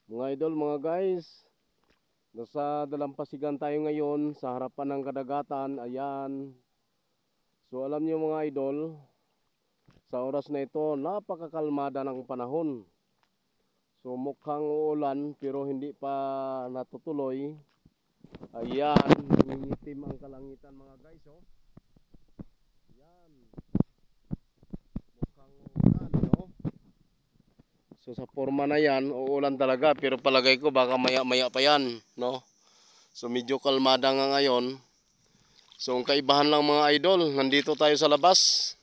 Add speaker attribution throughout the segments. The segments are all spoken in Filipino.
Speaker 1: Mga idol, mga guys, nasa dalampasigan tayo ngayon sa harapan ng kadagatan. Ayan. So alam niyo mga idol, sa oras na ito, napakakalmada ng panahon. So mukhang uulan pero hindi pa natutuloy. Ayan, nangingitim ang kalangitan mga guys, oh. Ayan, mukhang uulan, no? So sa forma na yan, uulan talaga pero palagay ko baka maya-maya pa yan, no? So medyo kalmada nga ngayon. So ang kaibahan lang mga idol, nandito tayo sa labas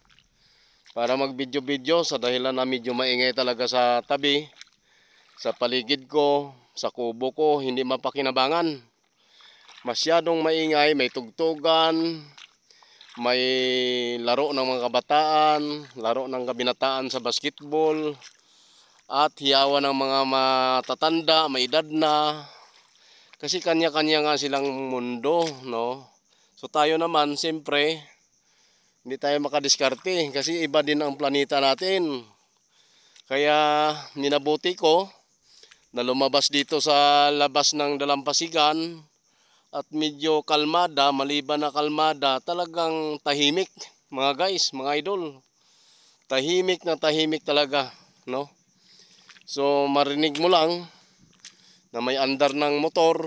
Speaker 1: para mag-video-video sa dahilan na medyo maingay talaga sa tabi, sa paligid ko, sa kubo ko, hindi mapakinabangan. Masyadong maingay, may tugtugan, may laro ng mga kabataan, laro ng kabinataan sa basketball, at hiyawan ng mga matatanda, may edad na. Kasi kanya-kanya nga silang mundo, no? So tayo naman, siyempre, hindi tayo makadiskarte kasi iba din ang planeta natin. Kaya minabuti ko na lumabas dito sa labas ng dalampasigan at medyo kalmada, maliban na kalmada, talagang tahimik mga guys, mga idol. Tahimik na tahimik talaga, no? So marinig mo lang na may andar ng motor.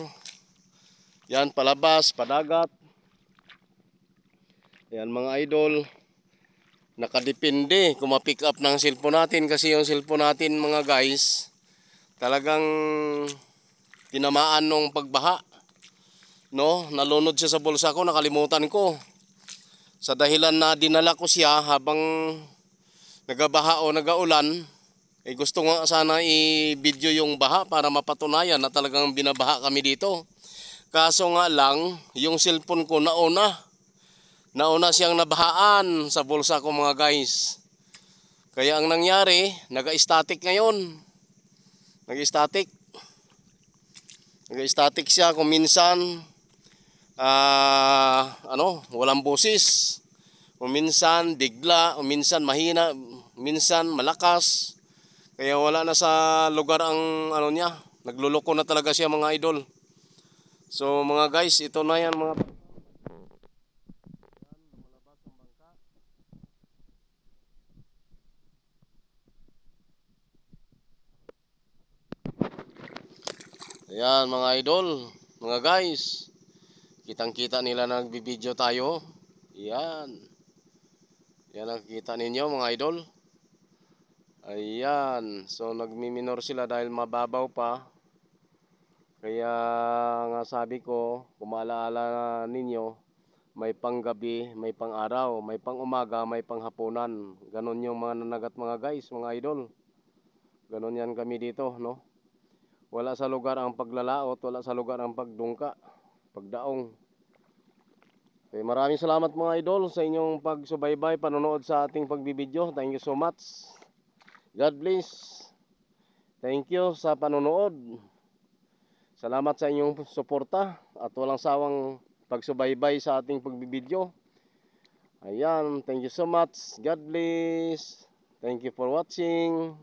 Speaker 1: Yan, palabas, padagat. Yan mga idol. Nakadepende kung ma-pick up ng cellphone natin kasi yung cellphone natin mga guys talagang tinamaan nung pagbaha, no? Nalunod siya sa bulsa ko, nakalimutan ko sa dahilan na dinala ko siya habang nagabaha o nagaulan. Gusto nga sana i-video yung baha para mapatunayan na talagang binabaha kami dito. Kaso nga lang yung cellphone ko nauna siyang nabahaan sa bulsa ko mga guys. Kaya ang nangyari, nag-static ngayon. Nag-static. Nag-static siya kung minsan walang boses. Kung minsan bigla, kung minsan mahina, minsan malakas. Kaya wala na sa lugar ang niya. Nagluloko na talaga siya mga idol. So mga guys, ito na yan mga ayan mga idol, mga guys. Kitang-kita nila na nagbibideo tayo. Ayan. Yan ang kita ninyo mga idol. Ayan. So nagmiminor sila dahil mababaw pa. Kaya nga sabi ko, kung maalaala ninyo, may panggabi, may pang-araw, may pang-umaga, may panghapunan. Ganon yung mga nanagat mga guys, mga idol. Ganon yan kami dito, no? Wala sa lugar ang paglalaot, wala sa lugar ang pagdungka, pagdaong. Okay, maraming salamat mga idol sa inyong pagsubaybay, panonood sa ating pagbibideo. Thank you so much. God bless. Thank you sa panonood. Salamat sa inyong suporta at walang sawang pagsubaybay sa ating pagbibideo. Ayan, thank you so much. God bless. Thank you for watching.